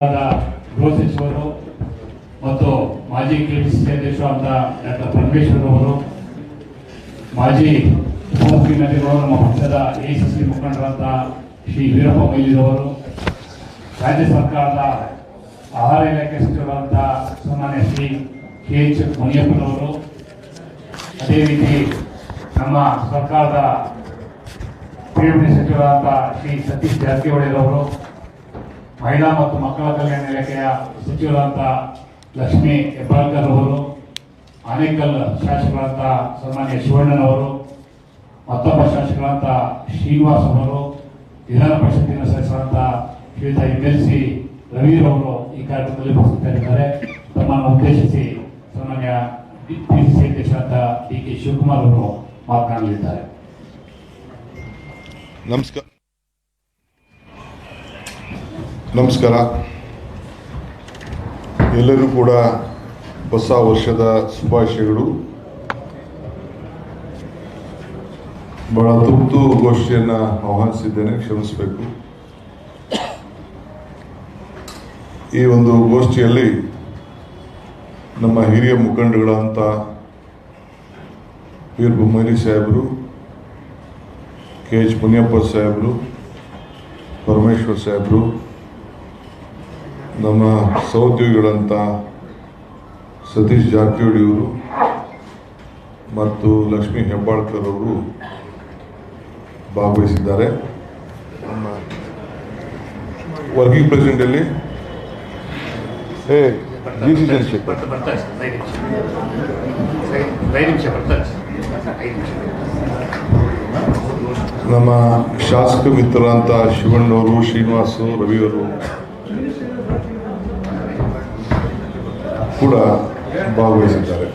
ಗೃಹ ಸಚಿವರು ಮತ್ತು ಮಾಜಿ ಕೆಪಿಸಿಸಿ ಅಧ್ಯಕ್ಷರಾದ ಡಾಕ್ಟರ್ ಪರಮೇಶ್ವರ್ ಅವರು, ಮಾಜಿ ಉಪಮುಖ್ಯಮಂತ್ರಿಗಳು, ನಮ್ಮ ಪಕ್ಷದ ಎಐಸಿಸಿ ಮುಖಂಡರಾದ ಶ್ರೀ ವೀರಪ್ಪ ಮೊಯ್ಲಿಯವರು, ರಾಜ್ಯ ಸರ್ಕಾರದ ಆಹಾರ ಇಲಾಖೆ ಸಚಿವರಾದ ಸನ್ಮಾನ್ಯ ಶ್ರೀ KH ಮುನಿಯಪ್ಪನವರು, ಅದೇ ರೀತಿ ನಮ್ಮ ಸರ್ಕಾರದ ಪಿಡಬ್ಲ್ಯೂ ಸಚಿವರಾದ ಶ್ರೀ ಸತೀಶ್ ಜಾರಕಿಹೊಳಿ ಅವರು, ಮಹಿಳಾ ಮತ್ತು ಮಕ್ಕಳ ಕಲ್ಯಾಣ ಇಲಾಖೆಯ ಸಚಿವರಾದ ಲಕ್ಷ್ಮೀ ಹೆಬ್ಬಾಳ್ಕರ್ ಅವರು, ಆನೇಕಲ್ ಶಾಸಕರಾದ ಸನ್ಮಾನ್ಯ ಶಿವಣ್ಣನವರು, ಮತ್ತೊಬ್ಬ ಶಾಸಕರಾದ ಶ್ರೀನಿವಾಸ್ ಅವರು, ವಿಧಾನ ಪರಿಷತ್ತಿನ ಸದಸ್ಯರಾದ ಶ್ರೀಯುತ MLC ರವಿರವರು ಈ ಕಾರ್ಯಕ್ರಮದಲ್ಲಿ ಉಪಸ್ಥಿತರಿದ್ದಾರೆ. ತಮ್ಮನ್ನು ಉದ್ದೇಶಿಸಿ ಸನ್ಮಾನ್ಯ PCC ಅಧ್ಯಕ್ಷರಾದ DK ಶಿವಕುಮಾರ್ ಅವರು ಮಾತನಾಡಲಿದ್ದಾರೆ. ನಮಸ್ಕಾರ. ಎಲ್ಲರೂ ಕೂಡ ಹೊಸ ವರ್ಷದ ಶುಭಾಶಯಗಳು. ಬಹಳ ತುರ್ತು ಗೋಷ್ಠಿಯನ್ನು ಆಹ್ವಾನಿಸಿದ್ದೇನೆ, ಕ್ಷಮಿಸಬೇಕು. ಈ ಒಂದು ಗೋಷ್ಠಿಯಲ್ಲಿ ನಮ್ಮ ಹಿರಿಯ ಮುಖಂಡಗಳಂತ ವೀರಪ್ಪ ಮೊಯ್ಲಿ ಸಾಹೇಬರು, KH ಮುನಿಯಪ್ಪ ಸಾಹೇಬರು, ಪರಮೇಶ್ವರ್ ಸಾಹೇಬರು, ನಮ್ಮ ಸಹೋದ್ಯೋಗಿಗಳಂತ ಸತೀಶ್ ಜಾರಕಿಹೊಳಿ ಅವರು ಮತ್ತು ಲಕ್ಷ್ಮೀ ಹೆಬ್ಬಾಳ್ಕರ್ ಅವರು ಭಾಗವಹಿಸಿದ್ದಾರೆ. ನಮ್ಮ ವರ್ಕಿಂಗ್ ಪ್ರೆಸಿಡೆಂಟಲ್ಲಿ ನಮ್ಮ ಶಾಸಕ ಮಿತ್ರರಂತ ಶಿವಣ್ಣವರು, ಶ್ರೀನಿವಾಸು, ರವಿಯವರು ಕೂಡ ಭಾಗವಹಿಸಿದ್ದಾರೆ.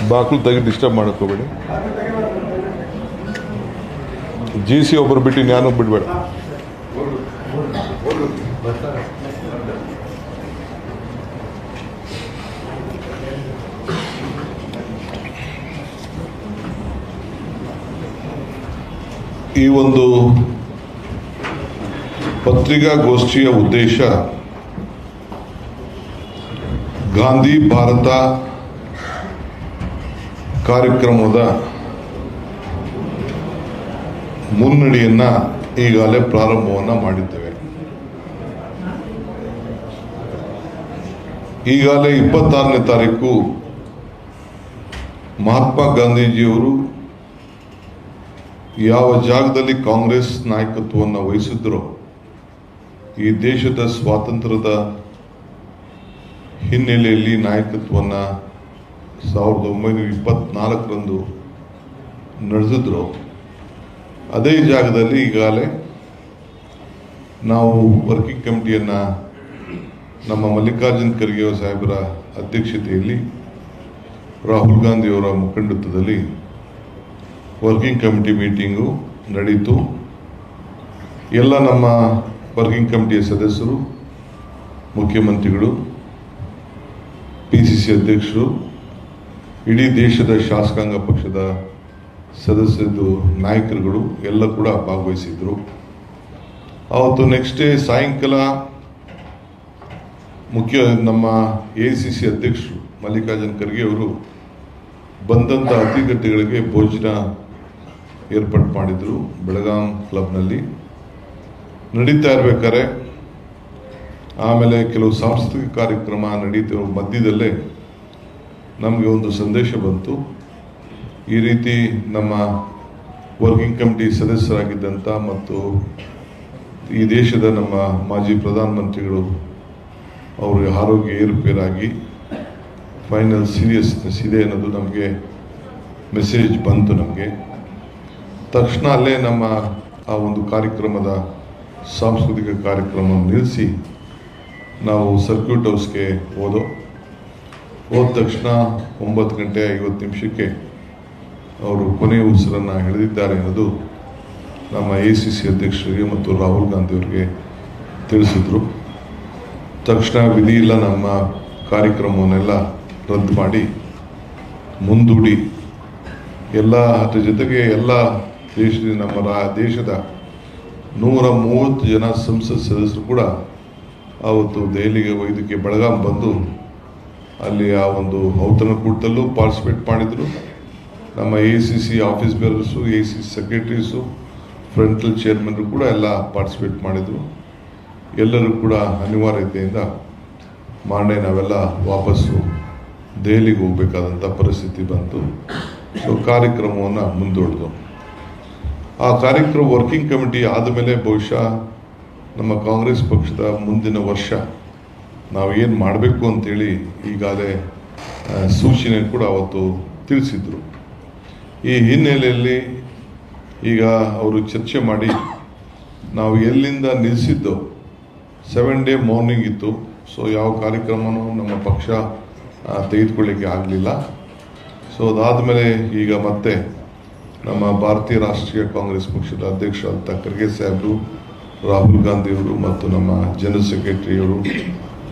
ಬಾಕ್ಲು ತೆಗೆದು ಡಿಸ್ಟರ್ಬ್ ಮಾಡೋಕೋಬೇಡಿ. GC ಒಬ್ಬರು ಬಿಟ್ಟು ನಾನು ಬಿಡಬೇಡ. ಈ ಒಂದು ಪತ್ರಿಕಾಗೋಷ್ಠಿಯ ಉದ್ದೇಶ ಗಾಂಧಿ ಭಾರತ ಕಾರ್ಯಕ್ರಮದ ಮುನ್ನಡೆಯನ್ನು ಈಗಾಗಲೇ ಪ್ರಾರಂಭವನ್ನು ಮಾಡಿದ್ದೇವೆ. ಈಗಾಗಲೇ 26ನೇ ತಾರೀಕು ಮಹಾತ್ಮ ಗಾಂಧೀಜಿಯವರು ಯಾವ ಜಾಗದಲ್ಲಿ ಕಾಂಗ್ರೆಸ್ ನಾಯಕತ್ವವನ್ನು ವಹಿಸಿದ್ರೋ, ಈ ದೇಶದ ಸ್ವಾತಂತ್ರ್ಯದ ಹಿನ್ನೆಲೆಯಲ್ಲಿ ನಾಯಕತ್ವವನ್ನು 1924ರಂದು ನಡೆಸಿದ್ರು. ಅದೇ ಜಾಗದಲ್ಲಿ ಈಗಾಗಲೇ ನಾವು ವರ್ಕಿಂಗ್ ಕಮಿಟಿಯನ್ನು ನಮ್ಮ ಮಲ್ಲಿಕಾರ್ಜುನ್ ಖರ್ಗೆ ಸಾಹೇಬರ ಅಧ್ಯಕ್ಷತೆಯಲ್ಲಿ, ರಾಹುಲ್ ಗಾಂಧಿಯವರ ಮುಖಂಡತ್ವದಲ್ಲಿ ವರ್ಕಿಂಗ್ ಕಮಿಟಿ ಮೀಟಿಂಗು ನಡೀತು. ಎಲ್ಲ ನಮ್ಮ ವರ್ಕಿಂಗ್ ಕಮಿಟಿಯ ಸದಸ್ಯರು, ಮುಖ್ಯಮಂತ್ರಿಗಳು, PCC ಅಧ್ಯಕ್ಷರು, ಇಡೀ ದೇಶದ ಶಾಸಕಾಂಗ ಪಕ್ಷದ ಸದಸ್ಯರು, ನಾಯಕರುಗಳು ಎಲ್ಲ ಕೂಡ ಭಾಗವಹಿಸಿದ್ರು. ಅವತ್ತು ನೆಕ್ಸ್ಟ್ ಡೇ ಸಾಯಂಕಾಲ ನಮ್ಮ AICC ಅಧ್ಯಕ್ಷರು ಮಲ್ಲಿಕಾರ್ಜುನ್ ಖರ್ಗೆ ಅವರು ಬಂದಂಥ ಅತಿಥಿಗಳಿಗೆ ಭೋಜನ ಏರ್ಪಾಡು ಮಾಡಿದರು. ಬೆಳಗಾಂ ಕ್ಲಬ್ನಲ್ಲಿ ನಡೀತಾ ಇರಬೇಕಾದ್ರೆ ಆಮೇಲೆ ಕೆಲವು ಸಾಂಸ್ಕೃತಿಕ ಕಾರ್ಯಕ್ರಮ ನಡೀತಿರೋ ಮಧ್ಯದಲ್ಲೇ ನಮಗೆ ಒಂದು ಸಂದೇಶ ಬಂತು. ಈ ರೀತಿ ನಮ್ಮ ವರ್ಕಿಂಗ್ ಕಮಿಟಿ ಸದಸ್ಯರಾಗಿದ್ದಂಥ ಮತ್ತು ಈ ದೇಶದ ನಮ್ಮ ಮಾಜಿ ಪ್ರಧಾನಮಂತ್ರಿಗಳು ಅವರ ಆರೋಗ್ಯ ಏರುಪೇರಾಗಿ ಫೈನಲ್ ಸೀರಿಯಸ್ನೆಸ್ ಇದೆ ಅನ್ನೋದು ನಮಗೆ ಮೆಸೇಜ್ ಬಂತು. ನಮಗೆ ತಕ್ಷಣ ಅಲ್ಲೇ ನಮ್ಮ ಆ ಒಂದು ಕಾರ್ಯಕ್ರಮದ ಸಾಂಸ್ಕೃತಿಕ ಕಾರ್ಯಕ್ರಮ ನಿಲ್ಲಿಸಿ ನಾವು ಸರ್ಕ್ಯೂಟ್ ಹೌಸ್ಗೆ ಹೋದ ತಕ್ಷಣ 9:50 ಅವರು ಕೊನೆಯ ಉಸಿರನ್ನು ಹಿಡಿದಿದ್ದಾರೆ ಅನ್ನೋದು ನಮ್ಮ AICC ಅಧ್ಯಕ್ಷರಿಗೆ ಮತ್ತು ರಾಹುಲ್ ಗಾಂಧಿಯವರಿಗೆ ತಿಳಿಸಿದ್ರು. ತಕ್ಷಣ ವಿಧಿ ಇಲ್ಲ, ನಮ್ಮ ಕಾರ್ಯಕ್ರಮವನ್ನೆಲ್ಲ ರದ್ದು ಮಾಡಿ ಮುಂದೂಡಿ ಅದ್ರ ಜೊತೆಗೆ ಎಲ್ಲ ದೇಶದ 130 ಜನ ಸಂಸತ್ ಸದಸ್ಯರು ಕೂಡ ಆವತ್ತು ದೆಹಲಿಗೆ ಇದಕ್ಕೆ ಬೆಳಗಾಂ ಬಂದು ಅಲ್ಲಿ ಆ ಒಂದು ಔತಣಕೂಟದಲ್ಲೂ ಪಾರ್ಟಿಸಿಪೇಟ್ ಮಾಡಿದರು. ನಮ್ಮ ACC office bearers, ACC secretaries, frontal ಚೇರ್ಮನ್ರು ಕೂಡ ಎಲ್ಲ ಪಾರ್ಟಿಸಿಪೇಟ್ ಮಾಡಿದರು. ಎಲ್ಲರೂ ಕೂಡ ಅನಿವಾರ್ಯತೆಯಿಂದ ಮಾರನೇ ನಾವೆಲ್ಲ ವಾಪಸ್ಸು ದೆಹಲಿಗೆ ಹೋಗಬೇಕಾದಂಥ ಪರಿಸ್ಥಿತಿ ಬಂತು. ಸೊ ಕಾರ್ಯಕ್ರಮವನ್ನು ಮುಂದೂಡಿದು. ಆ ಕಾರ್ಯಕ್ರಮ ವರ್ಕಿಂಗ್ ಕಮಿಟಿ ಆದಮೇಲೆ ಬಹುಶಃ ನಮ್ಮ ಕಾಂಗ್ರೆಸ್ ಪಕ್ಷದ ಮುಂದಿನ ವರ್ಷ ನಾವು ಏನು ಮಾಡಬೇಕು ಅಂತೇಳಿ ಈಗಾಗಲೇ ಸೂಚನೆ ಕೂಡ ಅವತ್ತು ತಿಳಿಸಿದರು. ಈ ಹಿನ್ನೆಲೆಯಲ್ಲಿ ಈಗ ಅವರು ಚರ್ಚೆ ಮಾಡಿ ನಾವು ಎಲ್ಲಿಂದ ನಿಲ್ಲಿಸಿದ್ದೋ 7 ಡೇ ಮಾರ್ನಿಂಗ್ ಇತ್ತು. ಸೊ ಯಾವ ಕಾರ್ಯಕ್ರಮನೂ ನಮ್ಮ ಪಕ್ಷ ತೆಗೆದುಕೊಳ್ಳಿಕ್ಕೆ ಆಗಲಿಲ್ಲ. ಸೊ ಅದಾದಮೇಲೆ ಈಗ ಮತ್ತೆ ನಮ್ಮ ಭಾರತೀಯ ರಾಷ್ಟ್ರೀಯ ಕಾಂಗ್ರೆಸ್ ಪಕ್ಷದ ಅಧ್ಯಕ್ಷರಾದಂಥ ಖರ್ಗೆ ಸಾಹೇಬರು, ರಾಹುಲ್ ಗಾಂಧಿಯವರು ಮತ್ತು ನಮ್ಮ ಜನರಲ್ ಸೆಕ್ರೆಟರಿಯವರು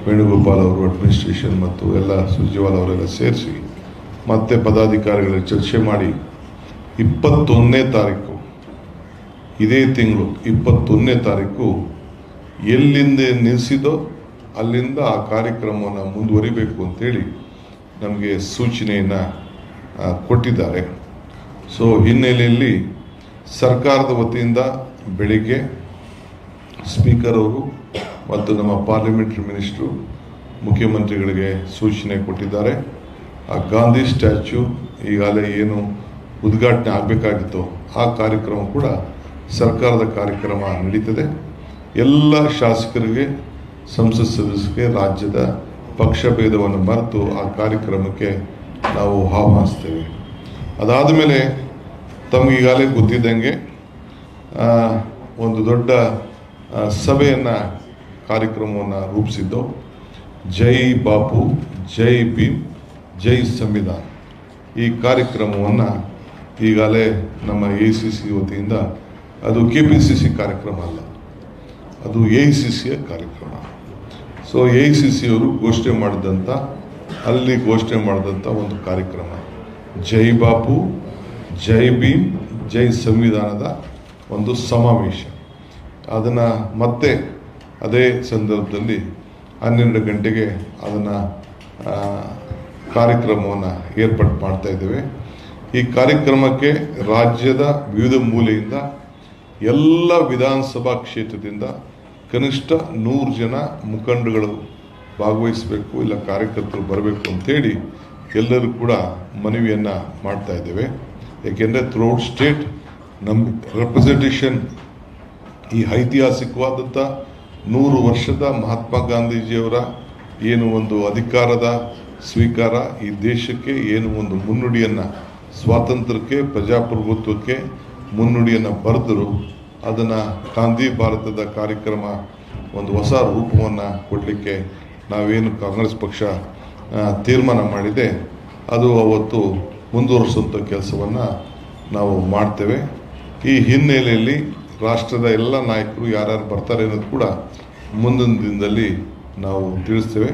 ವೇಣುಗೋಪಾಲ್ ಅವರು, ಅಡ್ಮಿನಿಸ್ಟ್ರೇಷನ್ ಮತ್ತು ಎಲ್ಲ ಸುರ್ಜೇವಾಲಾ ಅವರೆಲ್ಲ ಸೇರಿಸಿ ಮತ್ತೆ ಪದಾಧಿಕಾರಿಗಳ ಚರ್ಚೆ ಮಾಡಿ 21ನೇ ತಾರೀಕು, ಇದೇ ತಿಂಗಳು 21ನೇ ತಾರೀಕು ಎಲ್ಲಿಂದ ನಿಲ್ಲಿಸಿದೋ ಅಲ್ಲಿಂದ ಆ ಕಾರ್ಯಕ್ರಮವನ್ನು ಮುಂದುವರಿಬೇಕು ಅಂತೇಳಿ ನಮಗೆ ಸೂಚನೆಯನ್ನು ಕೊಟ್ಟಿದ್ದಾರೆ. ಸೊ ಹಿನ್ನೆಲೆಯಲ್ಲಿ ಸರ್ಕಾರದ ವತಿಯಿಂದ ಬೆಳಿಗ್ಗೆ ಸ್ಪೀಕರ್ ಅವರು ಮತ್ತು ನಮ್ಮ ಪಾರ್ಲಿಮೆಂಟರಿ ಮಿನಿಸ್ಟ್ರು ಮುಖ್ಯಮಂತ್ರಿಗಳಿಗೆ ಸೂಚನೆ ಕೊಟ್ಟಿದ್ದಾರೆ. ಆ ಗಾಂಧಿ ಸ್ಟ್ಯಾಚ್ಯೂ ಈಗಾಗಲೇ ಏನು ಉದ್ಘಾಟನೆ ಆಗಬೇಕಾಗಿತ್ತು ಆ ಕಾರ್ಯಕ್ರಮ ಕೂಡ ಸರ್ಕಾರದ ಕಾರ್ಯಕ್ರಮ ನಡೀತದೆ. ಎಲ್ಲ ಶಾಸಕರಿಗೆ, ಸಂಸತ್ ಸದಸ್ಯರಿಗೆ ರಾಜ್ಯದ ಪಕ್ಷ ಭೇದವನ್ನು ಮರೆತು ಆ ಕಾರ್ಯಕ್ರಮಕ್ಕೆ ನಾವು ಆಹ್ವಾನಿಸ್ತೇವೆ. ಅದಾದ ಮೇಲೆ ತಮಗೀಗಾಗಲೇ ಗೊತ್ತಿದ್ದಂಗೆ ಒಂದು ದೊಡ್ಡ ಸಭೆಯನ್ನು ಕಾರ್ಯಕ್ರಮವನ್ನು ರೂಪಿಸಿದ್ದು. ಜೈ ಬಾಪು, ಜೈ ಭೀಮ್, ಜೈ ಸಂವಿಧಾನ ಈ ಕಾರ್ಯಕ್ರಮವನ್ನು ಈಗಾಗಲೇ ನಮ್ಮ ACC ವತಿಯಿಂದ, ಅದು KPCC ಕಾರ್ಯಕ್ರಮ ಅಲ್ಲ, ಅದು AICCಯ ಕಾರ್ಯಕ್ರಮ. ಸೊ AICC ಅವರು ಘೋಷಣೆ ಮಾಡಿದಂಥ ಒಂದು ಕಾರ್ಯಕ್ರಮ ಜೈ ಬಾಪು, ಜೈ ಭೀಮ್, ಜೈ ಸಂವಿಧಾನದ ಒಂದು ಸಮಾವೇಶ. ಅದನ್ನು ಮತ್ತೆ ಅದೇ ಸಂದರ್ಭದಲ್ಲಿ 12 ಗಂಟೆಗೆ ಅದನ್ನು ಕಾರ್ಯಕ್ರಮವನ್ನು ಏರ್ಪಾಡು ಮಾಡ್ತಾ ಇದ್ದೇವೆ. ಈ ಕಾರ್ಯಕ್ರಮಕ್ಕೆ ರಾಜ್ಯದ ವಿವಿಧ ಮೂಲೆಯಿಂದ ಎಲ್ಲ ವಿಧಾನಸಭಾ ಕ್ಷೇತ್ರದಿಂದ ಕನಿಷ್ಠ 100 ಜನ ಮುಖಂಡಗಳು ಭಾಗವಹಿಸಬೇಕು, ಇಲ್ಲ ಕಾರ್ಯಕರ್ತರು ಬರಬೇಕು ಅಂತೇಳಿ ಎಲ್ಲರೂ ಕೂಡ ಮನವಿಯನ್ನು ಮಾಡ್ತಾ ಇದ್ದೇವೆ. ಏಕೆಂದರೆ ಥ್ರೂಔಟ್ ಸ್ಟೇಟ್ ನಮ್ಮ ರೆಪ್ರೆಸೆಂಟೇಷನ್ ಈ ಐತಿಹಾಸಿಕವಾದಂಥ 100 ವರ್ಷದ ಮಹಾತ್ಮ ಗಾಂಧೀಜಿಯವರ ಏನು ಒಂದು ಅಧಿಕಾರದ ಸ್ವೀಕಾರ, ಈ ದೇಶಕ್ಕೆ ಏನು ಒಂದು ಮುನ್ನುಡಿಯನ್ನು, ಸ್ವಾತಂತ್ರ್ಯಕ್ಕೆ, ಪ್ರಜಾಪ್ರಭುತ್ವಕ್ಕೆ ಮುನ್ನುಡಿಯನ್ನು ಬರೆದರು. ಅದನ್ನು ಗಾಂಧಿ ಭಾರತದ ಕಾರ್ಯಕ್ರಮ ಒಂದು ಹೊಸ ರೂಪವನ್ನು ಕೊಡಲಿಕ್ಕೆ ನಾವೇನು ಕಾಂಗ್ರೆಸ್ ಪಕ್ಷ ತೀರ್ಮಾನ ಮಾಡಿದೆ ಅದು ಅವತ್ತು ಮುಂದುವರಿಸುವಂಥ ಕೆಲಸವನ್ನು ನಾವು ಮಾಡ್ತೇವೆ. ಈ ಹಿನ್ನೆಲೆಯಲ್ಲಿ ರಾಷ್ಟ್ರದ ಎಲ್ಲ ನಾಯಕರು ಯಾರ್ಯಾರು ಬರ್ತಾರೆ ಅನ್ನೋದು ಕೂಡ ಮುಂದಿನ ದಿನದಲ್ಲಿ ನಾವು ತಿಳಿಸ್ತೇವೆ.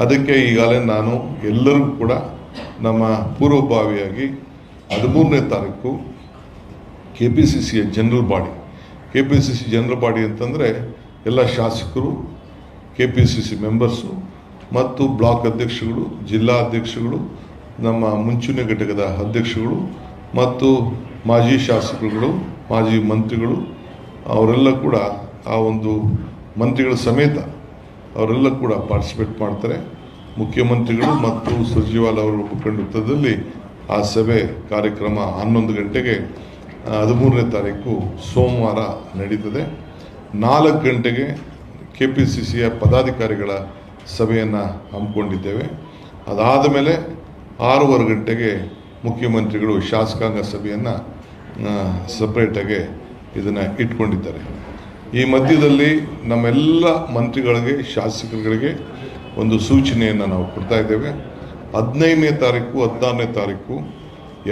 ಅದಕ್ಕೆ ಈಗಾಗಲೇ ನಾನು ಎಲ್ಲರಿಗೂ ಕೂಡ ನಮ್ಮ ಪೂರ್ವಭಾವಿಯಾಗಿ 13ನೇ ತಾರೀಕು KPCCಯ general body, KPCC general body ಅಂತಂದರೆ ಎಲ್ಲ ಶಾಸಕರು, KPCC ಮೆಂಬರ್ಸು ಮತ್ತು ಬ್ಲಾಕ್ ಅಧ್ಯಕ್ಷಗಳು, ಜಿಲ್ಲಾ ಅಧ್ಯಕ್ಷಗಳು, ನಮ್ಮ ಮುಂಚೂಣಿ ಘಟಕದ ಅಧ್ಯಕ್ಷಗಳು ಮತ್ತು ಮಾಜಿ ಶಾಸಕರುಗಳು, ಮಾಜಿ ಮಂತ್ರಿಗಳು, ಅವರೆಲ್ಲ ಕೂಡ ಆ ಒಂದು ಮಂತ್ರಿಗಳ ಸಮೇತ ಅವರೆಲ್ಲ ಕೂಡ ಪಾರ್ಟಿಸಿಪೇಟ್ ಮಾಡ್ತಾರೆ. ಮುಖ್ಯಮಂತ್ರಿಗಳು ಮತ್ತು ಸುರ್ಜೇವಾಲಾ ಅವರ ಮುಖಂಡತ್ವದಲ್ಲಿ ಆ ಸಭೆ ಕಾರ್ಯಕ್ರಮ 11 ಗಂಟೆಗೆ 13ನೇ ತಾರೀಕು ಸೋಮವಾರ ನಡೀತದೆ. 4 ಗಂಟೆಗೆ KPCCಯ ಪದಾಧಿಕಾರಿಗಳ ಸಭೆಯನ್ನು ಹಮ್ಮಿಕೊಂಡಿದ್ದೇವೆ. ಅದಾದ ಮೇಲೆ 6:15 ಗಂಟೆಗೆ ಮುಖ್ಯಮಂತ್ರಿಗಳು ಶಾಸಕಾಂಗ ಸಭೆಯನ್ನು ಸಪ್ರೇಟಾಗಿ ಇದನ್ನು ಇಟ್ಕೊಂಡಿದ್ದಾರೆ. ಈ ಮಧ್ಯದಲ್ಲಿ ನಮ್ಮೆಲ್ಲ ಮಂತ್ರಿಗಳಿಗೆ, ಶಾಸಕರುಗಳಿಗೆ ಒಂದು ಸೂಚನೆಯನ್ನು ನಾವು ಕೊಡ್ತಾ ಇದ್ದೇವೆ. 15ನೇ ತಾರೀಕು 16ನೇ ತಾರೀಕು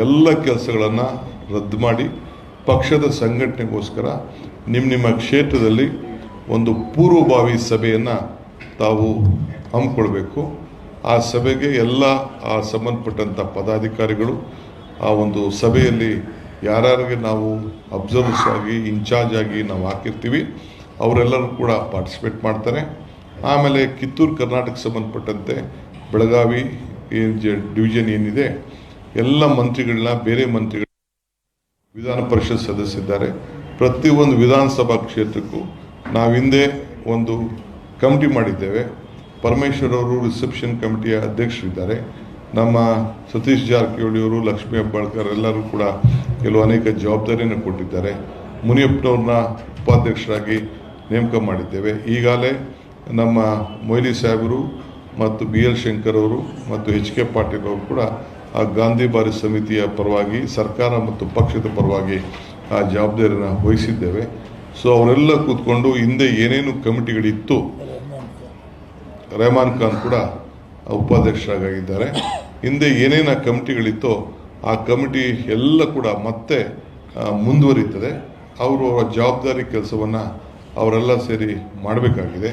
ಎಲ್ಲ ಕೆಲಸಗಳನ್ನು ರದ್ದು ಮಾಡಿ ಪಕ್ಷದ ಸಂಘಟನೆಗೋಸ್ಕರ ನಿಮ್ಮ ಕ್ಷೇತ್ರದಲ್ಲಿ ಒಂದು ಪೂರ್ವಭಾವಿ ಸಭೆಯನ್ನು ತಾವು ಹಮ್ಮಿಕೊಳ್ಬೇಕು. ಆ ಸಭೆಗೆ ಎಲ್ಲ ಆ ಸಂಬಂಧಪಟ್ಟಂಥ ಪದಾಧಿಕಾರಿಗಳು ಆ ಒಂದು ಸಭೆಯಲ್ಲಿ ಯಾರ್ಯಾರಿಗೆ ನಾವು ಅಬ್ಸರ್ವರ್ಸ್ ಆಗಿ ಇನ್ಚಾರ್ಜ್ ಆಗಿ ನಾವು ಹಾಕಿರ್ತೀವಿ ಅವರೆಲ್ಲರೂ ಕೂಡ ಪಾರ್ಟಿಸಿಪೇಟ್ ಮಾಡ್ತಾರೆ. ಆಮೇಲೆ ಕಿತ್ತೂರು ಕರ್ನಾಟಕಕ್ಕೆ ಸಂಬಂಧಪಟ್ಟಂತೆ ಬೆಳಗಾವಿ ಡಿವಿಷನ್ ಏನಿದೆ ಎಲ್ಲ ಮಂತ್ರಿಗಳನ್ನ ಬೇರೆ ಮಂತ್ರಿಗಳು ವಿಧಾನ ಪರಿಷತ್ ಸದಸ್ಯರಿದ್ದಾರೆ. ಪ್ರತಿಯೊಂದು ವಿಧಾನಸಭಾ ಕ್ಷೇತ್ರಕ್ಕೂ ನಾವು ಹಿಂದೆ ಒಂದು ಕಮಿಟಿ ಮಾಡಿದ್ದೇವೆ. ಪರಮೇಶ್ವರ್ ಅವರು ರಿಸೆಪ್ಷನ್ ಕಮಿಟಿಯ ಅಧ್ಯಕ್ಷರಿದ್ದಾರೆ. ನಮ್ಮ ಸತೀಶ್ ಜಾರಕಿಹೊಳಿ ಅವರು, ಲಕ್ಷ್ಮೀ ಹೆಬ್ಬಾಳ್ಕರ್ ಎಲ್ಲರೂ ಕೂಡ ಅನೇಕ ಜವಾಬ್ದಾರಿಯನ್ನು ಕೊಟ್ಟಿದ್ದಾರೆ. ಮುನಿಯಪ್ಪನವ್ರನ್ನ ಉಪಾಧ್ಯಕ್ಷರಾಗಿ ನೇಮಕ ಮಾಡಿದ್ದೇವೆ. ಈಗಾಗಲೇ ನಮ್ಮ ಮೊಯ್ಲಿ ಸಾಹೇಬರು ಮತ್ತು BL ಶಂಕರ್ ಅವರು ಮತ್ತು HK ಪಾಟೀಲ್ ಅವರು ಕೂಡ ಆ ಗಾಂಧಿ ಬಾರಿ ಸಮಿತಿಯ ಪರವಾಗಿ ಸರ್ಕಾರ ಮತ್ತು ಪಕ್ಷದ ಪರವಾಗಿ ಆ ಜವಾಬ್ದಾರಿಯನ್ನು ವಹಿಸಿದ್ದೇವೆ. ಸೊ ಅವರೆಲ್ಲ ಕೂತ್ಕೊಂಡು ಹಿಂದೆ ಏನೇನು ಕಮಿಟಿಗಳಿತ್ತು, ರೆಹಮಾನ್ ಖಾನ್ ಕೂಡ ಉಪಾಧ್ಯಕ್ಷರಾಗಿದ್ದಾರೆ. ಹಿಂದೆ ಏನೇನು ಆ ಕಮಿಟಿಗಳಿತ್ತೋ ಆ ಕಮಿಟಿ ಎಲ್ಲ ಕೂಡ ಮತ್ತೆ ಮುಂದುವರಿತದೆ. ಅವರು ಅವರ ಜವಾಬ್ದಾರಿ ಕೆಲಸವನ್ನು ಅವರೆಲ್ಲ ಸೇರಿ ಮಾಡಬೇಕಾಗಿದೆ.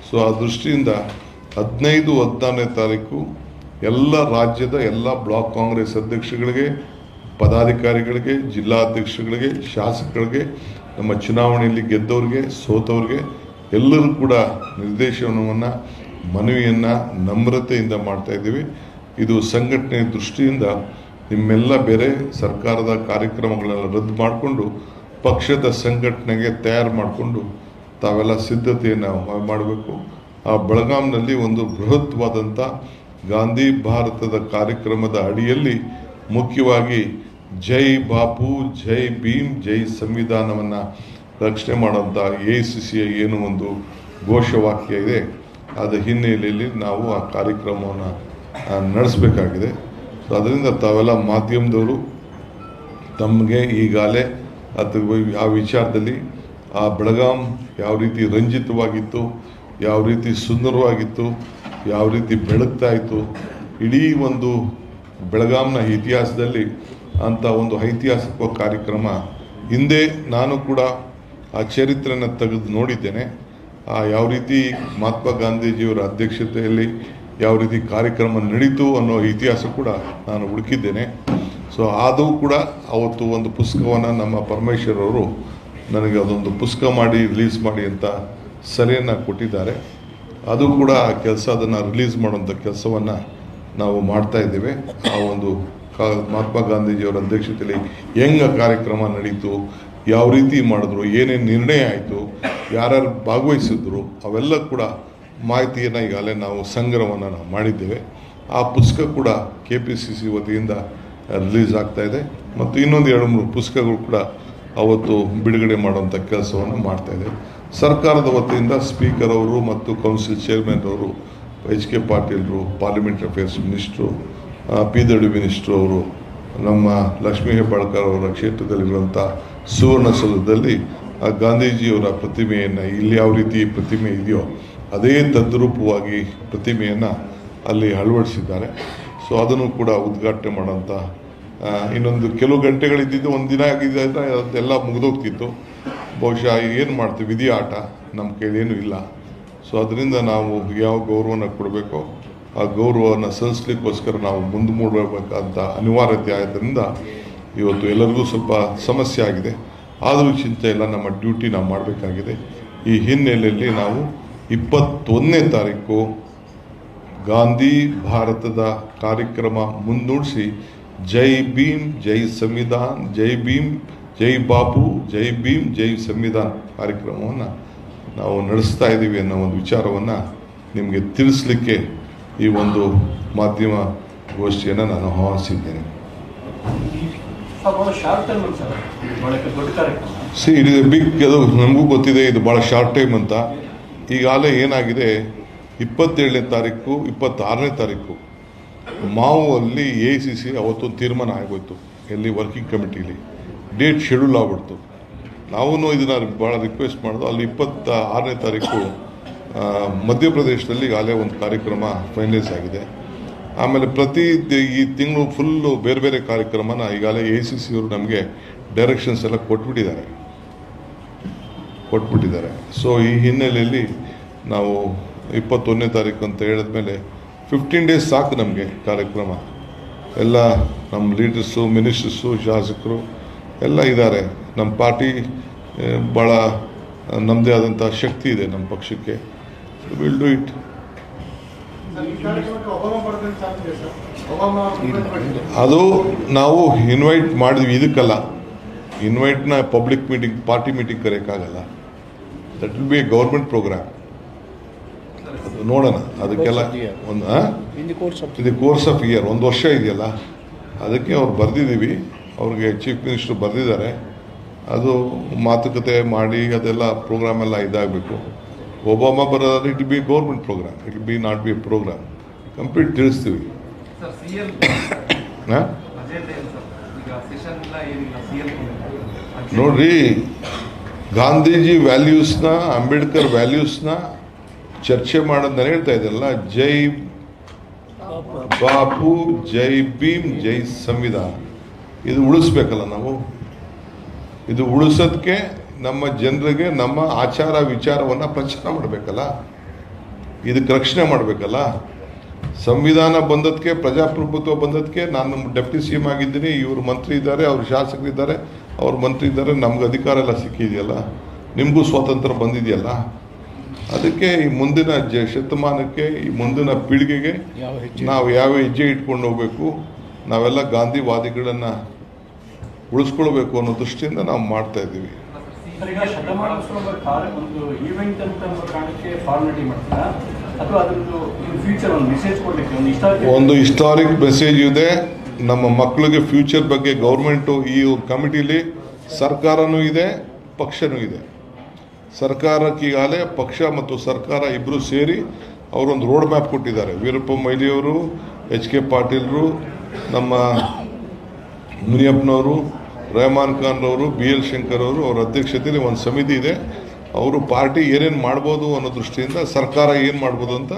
ಸೊ ಆ ದೃಷ್ಟಿಯಿಂದ 15-16ನೇ ತಾರೀಕು ಎಲ್ಲ ರಾಜ್ಯದ ಎಲ್ಲ ಬ್ಲಾಕ್ ಕಾಂಗ್ರೆಸ್ ಅಧ್ಯಕ್ಷಗಳಿಗೆ, ಪದಾಧಿಕಾರಿಗಳಿಗೆ, ಜಿಲ್ಲಾಧ್ಯಕ್ಷಗಳಿಗೆ, ಶಾಸಕರಿಗೆ, ನಮ್ಮ ಚುನಾವಣೆಯಲ್ಲಿ ಗೆದ್ದವ್ರಿಗೆ, ಸೋತವ್ರಿಗೆ ಎಲ್ಲರೂ ಕೂಡ ನಿರ್ದೇಶನವನ್ನು, ಮನವಿಯನ್ನು ನಮ್ರತೆಯಿಂದ ಮಾಡ್ತಾ ಇದ್ದೀವಿ. ಇದು ಸಂಘಟನೆ ದೃಷ್ಟಿಯಿಂದ ನಿಮ್ಮೆಲ್ಲ ಬೇರೆ ಸರ್ಕಾರದ ಕಾರ್ಯಕ್ರಮಗಳೆಲ್ಲ ರದ್ದು ಮಾಡಿಕೊಂಡು ಪಕ್ಷದ ಸಂಘಟನೆಗೆ ತಯಾರು ಮಾಡಿಕೊಂಡು ತಾವೆಲ್ಲ ಸಿದ್ಧತೆಯನ್ನು ಮಾಡಬೇಕು. ಆ ಬೆಳಗಾಂನಲ್ಲಿ ಒಂದು ಬೃಹತ್ವಾದಂಥ ಗಾಂಧಿ ಭಾರತದ ಕಾರ್ಯಕ್ರಮದ ಅಡಿಯಲ್ಲಿ ಮುಖ್ಯವಾಗಿ ಜೈ ಬಾಪು, ಜೈ ಭೀಮ್, ಜೈ ಸಂವಿಧಾನವನ್ನು ರಕ್ಷಣೆ ಮಾಡುವಂಥ AICCಯ ಏನು ಒಂದು ಘೋಷವಾಕ್ಯ ಇದೆ ಅದರ ಹಿನ್ನೆಲೆಯಲ್ಲಿ ನಾವು ಆ ಕಾರ್ಯಕ್ರಮವನ್ನು ನಡೆಸಬೇಕಾಗಿದೆ. ಸೊ ಅದರಿಂದ ತಾವೆಲ್ಲ ಮಾಧ್ಯಮದವರು ತಮಗೆ ಈಗಾಗಲೇ ಆ ವಿಚಾರದಲ್ಲಿ ಆ ಬೆಳಗಾಂ ಯಾವ ರೀತಿ ರಂಜಿತವಾಗಿತ್ತು, ಯಾವ ರೀತಿ ಸುಂದರವಾಗಿತ್ತು, ಯಾವ ರೀತಿ ಬೆಳಗ್ತಾ ಇತ್ತು, ಇಡೀ ಒಂದು ಬೆಳಗಾಂನ ಇತಿಹಾಸದಲ್ಲಿ ಅಂಥ ಒಂದು ಐತಿಹಾಸಿಕ ಕಾರ್ಯಕ್ರಮ ಹಿಂದೆ ನಾನು ಕೂಡ ಆ ಚರಿತ್ರೆಯನ್ನು ತೆಗೆದು ನೋಡಿದ್ದೇನೆ. ಯಾವ ರೀತಿ ಮಹಾತ್ಮ ಗಾಂಧೀಜಿಯವರ ಅಧ್ಯಕ್ಷತೆಯಲ್ಲಿ ಯಾವ ರೀತಿ ಕಾರ್ಯಕ್ರಮ ನಡೀತು ಅನ್ನೋ ಇತಿಹಾಸ ಕೂಡ ನಾನು ಹುಡುಕಿದ್ದೇನೆ. ಸೊ ಅದು ಕೂಡ ಅವತ್ತು ಒಂದು ಪುಸ್ತಕವನ್ನು ನಮ್ಮ ಪರಮೇಶ್ವರ್ ಅವರು ನನಗೆ ಅದೊಂದು ಪುಸ್ತಕ ಮಾಡಿ ರಿಲೀಸ್ ಮಾಡಿ ಅಂತ ಸಲಹೆಯನ್ನು ಕೊಟ್ಟಿದ್ದಾರೆ. ಅದು ಕೂಡ ಆ ಕೆಲಸ, ಅದನ್ನು ರಿಲೀಸ್ ಮಾಡುವಂಥ ಕೆಲಸವನ್ನು ನಾವು ಮಾಡ್ತಾ ಇದ್ದೇವೆ. ಆ ಒಂದು ಮಹಾತ್ಮ ಗಾಂಧೀಜಿಯವರ ಅಧ್ಯಕ್ಷತೆಯಲ್ಲಿ ಹೆಂಗೆ ಕಾರ್ಯಕ್ರಮ ನಡೀತು, ಯಾವ ರೀತಿ ಮಾಡಿದ್ರು, ಏನೇನು ನಿರ್ಣಯ ಆಯಿತು, ಯಾರ್ಯಾರು ಭಾಗವಹಿಸಿದ್ರು, ಅವೆಲ್ಲ ಕೂಡ ಮಾಹಿತಿಯನ್ನು ಈಗಾಗಲೇ ನಾವು ಸಂಗ್ರಹವನ್ನು ನಾವು ಮಾಡಿದ್ದೇವೆ. ಆ ಪುಸ್ತಕ ಕೂಡ KPCC ವತಿಯಿಂದ ರಿಲೀಸ್ ಆಗ್ತಾಯಿದೆ. ಮತ್ತು ಇನ್ನೊಂದು 2-3 ಪುಸ್ತಕಗಳು ಕೂಡ ಅವತ್ತು ಬಿಡುಗಡೆ ಮಾಡುವಂಥ ಕೆಲಸವನ್ನು ಮಾಡ್ತಾಯಿದೆ. ಸರ್ಕಾರದ ವತಿಯಿಂದ ಸ್ಪೀಕರ್ ಅವರು ಮತ್ತು ಕೌನ್ಸಿಲ್ ಚೇರ್ಮನ್ ಅವರು, HK ಪಾಟೀಲ್ರು, parliamentary affairs minister, PW minister ಅವರು, ನಮ್ಮ ಲಕ್ಷ್ಮೀ ಹೆಬ್ಬಾಳ್ಕರ್ ಅವರ ಕ್ಷೇತ್ರದಲ್ಲಿರುವಂಥ ಸುವರ್ಣಸೌಧದಲ್ಲಿ ಆ ಗಾಂಧೀಜಿಯವರ ಪ್ರತಿಮೆಯನ್ನು, ಇಲ್ಲಿ ಯಾವ ರೀತಿ ಪ್ರತಿಮೆ ಇದೆಯೋ ಅದೇ ತದ್ರೂಪವಾಗಿ ಪ್ರತಿಮೆಯನ್ನು ಅಲ್ಲಿ ಅಳವಡಿಸಿದ್ದಾರೆ. ಸೊ ಅದನ್ನು ಕೂಡ ಉದ್ಘಾಟನೆ ಮಾಡೋಂಥ ಇನ್ನೊಂದು ಕೆಲವು ಗಂಟೆಗಳಿದ್ದಿದ್ದು, ಒಂದು ದಿನ ಆಗಿದೆ ಅಂದರೆ ಅದೆಲ್ಲ ಮುಗಿದೋಗ್ತಿತ್ತು. ಬಹುಶಃ ಏನು ಮಾಡ್ತೀವಿ, ವಿಧಿ ಆಟ, ನಮ್ಮ ಕೈಲೇನೂ ಇಲ್ಲ. ಸೊ ಅದರಿಂದ ನಾವು ಯಾವ ಗೌರವನ ಕೊಡಬೇಕೋ ಆ ಗೌರವವನ್ನು ಸಲ್ಲಿಸಲಿಕ್ಕೋಸ್ಕರ ನಾವು ಮುಂದೆ ಮೂಡಬೇಕಾದಂಥ ಅನಿವಾರ್ಯತೆ ಆದ್ದರಿಂದ ಇವತ್ತು ಎಲ್ಲರಿಗೂ ಸ್ವಲ್ಪ ಸಮಸ್ಯೆ ಆಗಿದೆ. ಆದರೂ ಚಿಂತೆ ಇಲ್ಲ, ನಮ್ಮ ಡ್ಯೂಟಿ ನಾವು ಮಾಡಬೇಕಾಗಿದೆ. ಈ ಹಿನ್ನೆಲೆಯಲ್ಲಿ ನಾವು 21ನೇ ತಾರೀಕು ಗಾಂಧಿ ಭಾರತದ ಕಾರ್ಯಕ್ರಮ ಮುನ್ನೂಡಿಸಿ ಜೈ ಭೀಮ್, ಜೈ ಸಂವಿಧಾನ್, ಜೈ ಭೀಮ್, ಜೈ ಬಾಪು, ಜೈ ಭೀಮ್, ಜೈ ಸಂವಿಧಾನ್ ಕಾರ್ಯಕ್ರಮವನ್ನು ನಾವು ನಡೆಸ್ತಾ ಇದ್ದೀವಿ ಅನ್ನೋ ಒಂದು ವಿಚಾರವನ್ನು ನಿಮಗೆ ತಿಳಿಸ್ಲಿಕ್ಕೆ ಈ ಒಂದು ಮಾಧ್ಯಮ ಗೋಷ್ಠಿಯನ್ನು ನಾನು ಆಹ್ವಾನಿಸಿದ್ದೇನೆ. ಇಟ್ ಇಸ್ ಎ ಬಿಗ್, ಅದು ನಮಗೂ ಗೊತ್ತಿದೆ, ಇದು ಭಾಳ ಶಾರ್ಟ್ ಟೈಮ್ ಅಂತ. ಈಗಾಗಲೇ ಏನಾಗಿದೆ, 27ನೇ ತಾರೀಕು 26ನೇ ತಾರೀಕು ಮಾವಲ್ಲಿ AICC ಅವತ್ತು ತೀರ್ಮಾನ ಆಗೋಯ್ತು. ಎಲ್ಲಿ ವರ್ಕಿಂಗ್ ಕಮಿಟಿಲಿ ಡೇಟ್ ಶೆಡ್ಯೂಲ್ ಆಗ್ಬಿಡ್ತು. ನಾವು ಇದನ್ನು ಭಾಳ ರಿಕ್ವೆಸ್ಟ್ ಮಾಡೋದು. ಅಲ್ಲಿ 26ನೇ ತಾರೀಕು ಮಧ್ಯಪ್ರದೇಶದಲ್ಲಿ ಈಗಾಗಲೇ ಒಂದು ಕಾರ್ಯಕ್ರಮ ಫೈನಲೈಸ್ ಆಗಿದೆ. ಆಮೇಲೆ ಈ ತಿಂಗಳು ಫುಲ್ಲು ಬೇರೆ ಬೇರೆ ಕಾರ್ಯಕ್ರಮನ ಈಗಾಗಲೇ AICC ಅವರು ನಮಗೆ ಡೈರೆಕ್ಷನ್ಸ್ ಎಲ್ಲ ಕೊಟ್ಬಿಟ್ಟಿದ್ದಾರೆ. ಸೊ ಈ ಹಿನ್ನೆಲೆಯಲ್ಲಿ ನಾವು 21ನೇ ತಾರೀಕು ಅಂತ ಹೇಳಿದ್ಮೇಲೆ 15 ಡೇಸ್ ಸಾಕು ನಮಗೆ ಕಾರ್ಯಕ್ರಮ. ಎಲ್ಲ ನಮ್ಮ ಲೀಡರ್ಸು, ಮಿನಿಸ್ಟರ್ಸು, ಶಾಸಕರು ಎಲ್ಲ ಇದ್ದಾರೆ. ನಮ್ಮ ಪಾರ್ಟಿ ಭಾಳ ನಮ್ಮದೇ ಆದಂಥ ಶಕ್ತಿ ಇದೆ ನಮ್ಮ ಪಕ್ಷಕ್ಕೆ. Will do it. ಅದು ನಾವು ಇನ್ವೈಟ್ ಮಾಡಿದ್ವಿ, ಇದಕ್ಕಲ್ಲ. ಇನ್ವೈಟ್ನ ಪಬ್ಲಿಕ್ ಮೀಟಿಂಗ್, ಪಾರ್ಟಿ ಮೀಟಿಂಗ್ ಕರೆಯೋಕ್ಕಾಗಲ್ಲ. That will be a government programme. ಅದು ನೋಡೋಣ. ಅದಕ್ಕೆಲ್ಲ ಒಂದು ಇದು ಕೋರ್ಸ್ ಆಫ್ ಇಯರ್, 1 ವರ್ಷ ಇದೆಯಲ್ಲ, ಅದಕ್ಕೆ ಅವ್ರು ಬರೆದಿದ್ದೀವಿ. ಅವ್ರಿಗೆ ಚೀಫ್ ಮಿನಿಸ್ಟರ್ ಬರೆದಿದ್ದಾರೆ. ಅದು ಮಾತುಕತೆ ಮಾಡಿ ಅದೆಲ್ಲ ಪ್ರೋಗ್ರಾಮ್ ಎಲ್ಲ ಇದಾಗಬೇಕು. ಒಬಾಮಾ ಬರೋದಾದ್ರೆ it be government programme, it be not be a programme. Complete ತಿಳಿಸ್ತೀವಿ. ನೋಡ್ರಿ, ಗಾಂಧೀಜಿ ವ್ಯಾಲ್ಯೂಸ್ನ, ಅಂಬೇಡ್ಕರ್ ವ್ಯಾಲ್ಯೂಸ್ನ ಚರ್ಚೆ ಮಾಡೋದು ನಾನು ಹೇಳ್ತಾ ಇದ್ದಲ್ಲ. ಜೈ ಬಾಪು, ಜೈ ಭೀಮ್, ಜೈ ಸಂವಿಧಾನ. ಇದು ಉಳಿಸ್ಬೇಕಲ್ಲ ನಾವು. ಇದು ಉಳಿಸೋದಕ್ಕೆ ನಮ್ಮ ಜನರಿಗೆ ನಮ್ಮ ಆಚಾರ ವಿಚಾರವನ್ನು ಪ್ರಚಾರ ಮಾಡಬೇಕಲ್ಲ, ಇದಕ್ಕೆ ರಕ್ಷಣೆ ಮಾಡಬೇಕಲ್ಲ. ಸಂವಿಧಾನ ಬಂದದಕ್ಕೆ, ಪ್ರಜಾಪ್ರಭುತ್ವ ಬಂದದಕ್ಕೆ ನಾನು ಡೆಪ್ಟಿ ಸಿ ಎಂ ಆಗಿದ್ದೀನಿ, ಇವರು ಮಂತ್ರಿ ಇದ್ದಾರೆ, ಅವರು ಶಾಸಕರಿದ್ದಾರೆ, ಅವ್ರು ಮಂತ್ರಿ ಇದ್ದಾರೆ, ನಮ್ಗೆ ಅಧಿಕಾರ ಎಲ್ಲ ಸಿಕ್ಕಿದೆಯಲ್ಲ, ನಿಮಗೂ ಸ್ವಾತಂತ್ರ್ಯ ಬಂದಿದೆಯಲ್ಲ. ಅದಕ್ಕೆ ಈ ಮುಂದಿನ ಶತಮಾನಕ್ಕೆ, ಈ ಮುಂದಿನ ಪೀಳಿಗೆಗೆ ನಾವು ಯಾವ ಹೆಜ್ಜೆ ಇಟ್ಕೊಂಡು ಹೋಗ್ಬೇಕು, ನಾವೆಲ್ಲ ಗಾಂಧಿವಾದಿಗಳನ್ನು ಉಳಿಸ್ಕೊಳ್ಬೇಕು ಅನ್ನೋ ದೃಷ್ಟಿಯಿಂದ ನಾವು ಮಾಡ್ತಾ ಇದ್ದೀವಿ. ಒಂದು ಹಿಸ್ಟಾರಿಕ್ ಮೆಸೇಜ್ ಇದೆ. ನಮ್ಮ ಮಕ್ಕಳಿಗೆ ಫ್ಯೂಚರ್ ಬಗ್ಗೆ ಗೌರ್ಮೆಂಟು ಈ ಕಮಿಟಿಲಿ ಸರ್ಕಾರನೂ ಇದೆ, ಪಕ್ಷನೂ ಇದೆ. ಸರ್ಕಾರಕ್ಕೆ ಈಗಾಗಲೇ ಪಕ್ಷ ಮತ್ತು ಸರ್ಕಾರ ಇಬ್ಬರು ಸೇರಿ ಅವರೊಂದು ರೋಡ್ ಮ್ಯಾಪ್ ಕೊಟ್ಟಿದ್ದಾರೆ. ವೀರಪ್ಪ ಮೊಯ್ಲಿಯವರು, ಎಚ್ ಕೆ ಪಾಟೀಲ್ರು, ನಮ್ಮ ಮುನಿಯಪ್ಪನವರು, ರೆಹಮಾನ್ ಖಾನ್ ಅವರು, ಬಿ ಎಲ್ ಶಂಕರ್ ಅವರು, ಅವರ ಅಧ್ಯಕ್ಷತೆಯಲ್ಲಿ ಒಂದು ಸಮಿತಿ ಇದೆ. ಅವರು ಪಾರ್ಟಿ ಏನೇನು ಮಾಡ್ಬೋದು ಅನ್ನೋ ದೃಷ್ಟಿಯಿಂದ ಸರ್ಕಾರ ಏನು ಮಾಡ್ಬೋದು ಅಂತ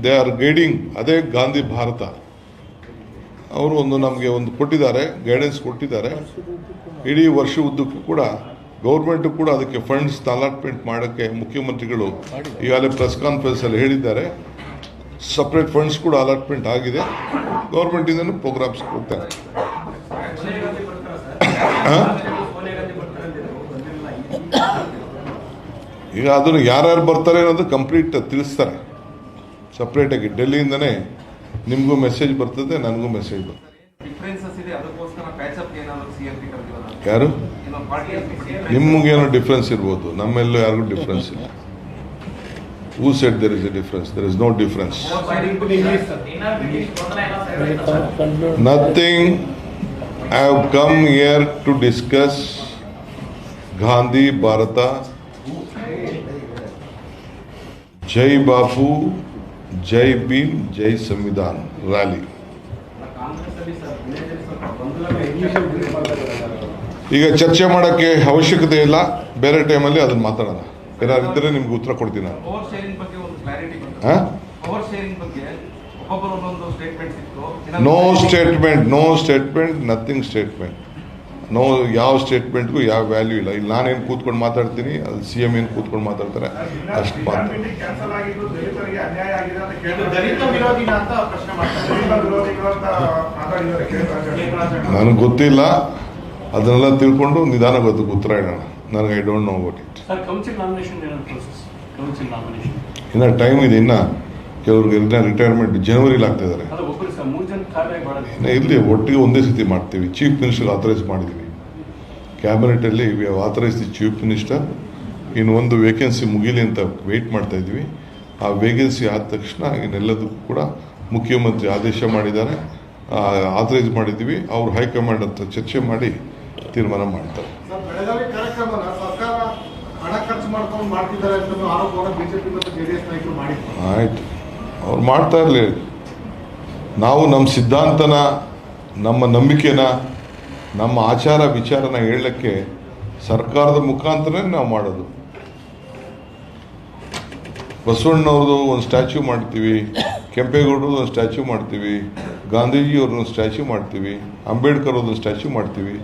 ದೇ ಆರ್ ಗೈಡಿಂಗ್. ಅದೇ ಗಾಂಧಿ ಭಾರತ. ಅವರು ನಮಗೆ ಒಂದು ಕೊಟ್ಟಿದ್ದಾರೆ, ಗೈಡೆನ್ಸ್ ಕೊಟ್ಟಿದ್ದಾರೆ. ಇಡೀ ವರ್ಷ ಉದ್ದಕ್ಕೂ ಕೂಡ ಗೌರ್ಮೆಂಟು ಕೂಡ ಅದಕ್ಕೆ ಫಂಡ್ಸ್ ಅಲಾಟ್ಮೆಂಟ್ ಮಾಡೋಕ್ಕೆ ಮುಖ್ಯಮಂತ್ರಿಗಳು ಈಗಾಗಲೇ ಪ್ರೆಸ್ ಕಾನ್ಫರೆನ್ಸಲ್ಲಿ ಹೇಳಿದ್ದಾರೆ. ಸಪ್ರೇಟ್ ಫಂಡ್ಸ್ ಕೂಡ ಅಲಾಟ್ಮೆಂಟ್ ಆಗಿದೆ. ಗೌರ್ಮೆಂಟಿಂದನೂ ಪ್ರೋಗ್ರಾಮ್ಸ್ ಕೊಡ್ತಾರೆ. ಈಗ ಅದನ್ನು ಯಾರ್ಯಾರು ಬರ್ತಾರೆ ಅನ್ನೋದು ಕಂಪ್ಲೀಟ್ ತಿಳಿಸ್ತಾರೆ ಸಪ್ರೇಟಾಗಿ. ಡೆಲ್ಲಿಯಿಂದನೇ ನಿಮಗೂ ಮೆಸೇಜ್ ಬರ್ತದೆ, ನನಗೂ ಮೆಸೇಜ್ ಬರ್ತದೆ. ಯಾರು ನಿಮಗೇನೋ ಡಿಫ್ರೆನ್ಸ್ ಇರ್ಬೋದು, ನಮ್ಮೆಲ್ಲೂ ಯಾರಿಗೂ ಡಿಫ್ರೆನ್ಸ್ ಇಲ್ಲ. Who said there is a difference? There is no difference. Nothing. I have come here to discuss Gandhi Bharata, Jai Bapu, Jai Bhim, Jai Samvidhan rally. ಈಗ ಚರ್ಚೆ ಮಾಡೋಕ್ಕೆ ಅವಶ್ಯಕತೆ ಇಲ್ಲ, ಬೇರೆ ಟೈಮಲ್ಲಿ ಅದನ್ನು ಮಾತಾಡೋಣ. ಏನಾರಿದ್ದರೆ ನಿಮ್ಗೆ ಉತ್ತರ ಕೊಡ್ತೀನಿ ನಾನು. No statement, nothing statement. No, ಯಾವ ಸ್ಟೇಟ್ಮೆಂಟ್ಗೂ ಯಾವ ವ್ಯಾಲ್ಯೂ ಇಲ್ಲ. ಇಲ್ಲಿ ನಾನೇನು ಕೂತ್ಕೊಂಡು ಮಾತಾಡ್ತೀನಿ, ಅದು CM ಏನು ಕೂತ್ಕೊಂಡು ಮಾತಾಡ್ತಾರೆ, ಅಷ್ಟು ಮಾತ್ರ. ನನಗೆ ಗೊತ್ತಿಲ್ಲ, ಅದನ್ನೆಲ್ಲ ತಿಳ್ಕೊಂಡು ನಿಧಾನ ಗೊತ್ತಿಗೆ ಉತ್ತರ ಇಡೋಣ. ನನಗೆ I don't know about it. ಇನ್ನು ಟೈಮ್ ಇದೆ. ಇನ್ನು ಕೆಲವ್ರಿಗೆ ರಿಟೈರ್ಮೆಂಟ್ ಜನವರಿಲಿ ಆಗ್ತಾ ಇದ್ದಾರೆ. ಇಲ್ಲಿ ಒಟ್ಟಿಗೆ ಒಂದೇ ಸತಿ ಮಾಡ್ತೀವಿ. ಚೀಫ್ ಮಿನಿಸ್ಟರ್ ಆಥರೈಸ್ ಮಾಡಿದ್ದೀವಿ. ಕ್ಯಾಬಿನೆಟಲ್ಲಿ we have authorise the chief minister. ಇನ್ನು ಒಂದು ವೇಕೆನ್ಸಿ ಮುಗೀಲಿ ಅಂತ ವೆಯ್ಟ್ ಮಾಡ್ತಾ ಇದ್ವಿ. ಆ ವೇಕೆನ್ಸಿ ಆದ ತಕ್ಷಣ ಇನ್ನೆಲ್ಲದಕ್ಕೂ ಕೂಡ ಮುಖ್ಯಮಂತ್ರಿ ಆದೇಶ ಮಾಡಿದ್ದಾರೆ, ಆಥರೈಸ್ ಮಾಡಿದ್ದೀವಿ. ಅವರು ಹೈಕಮಾಂಡ್ ಅಂತ ಚರ್ಚೆ ಮಾಡಿ ತೀರ್ಮಾನ ಮಾಡ್ತಾರೆ. ಆಯ್ತು, ಅವ್ರು ಮಾಡ್ತಾ ಇರಲಿ. ನಾವು ನಮ್ಮ ಸಿದ್ಧಾಂತನ, ನಮ್ಮ ನಂಬಿಕೆನ, ನಮ್ಮ ಆಚಾರ ವಿಚಾರನ ಹೇಳಲಿಕ್ಕೆ ಸರ್ಕಾರದ ಮುಖಾಂತರನೇ ನಾವು ಮಾಡೋದು. ಬಸವಣ್ಣವ್ರದ್ದು ಒಂದು ಸ್ಟ್ಯಾಚ್ಯೂ ಮಾಡ್ತೀವಿ, ಕೆಂಪೇಗೌಡರದ್ದು ಒಂದು ಸ್ಟ್ಯಾಚ್ಯೂ ಮಾಡ್ತೀವಿ, ಗಾಂಧೀಜಿಯವ್ರದ್ದು ಸ್ಟ್ಯಾಚ್ಯೂ ಮಾಡ್ತೀವಿ, ಅಂಬೇಡ್ಕರ್ ಅವ್ರದ್ದು ಸ್ಟ್ಯಾಚ್ಯೂ ಮಾಡ್ತೀವಿ.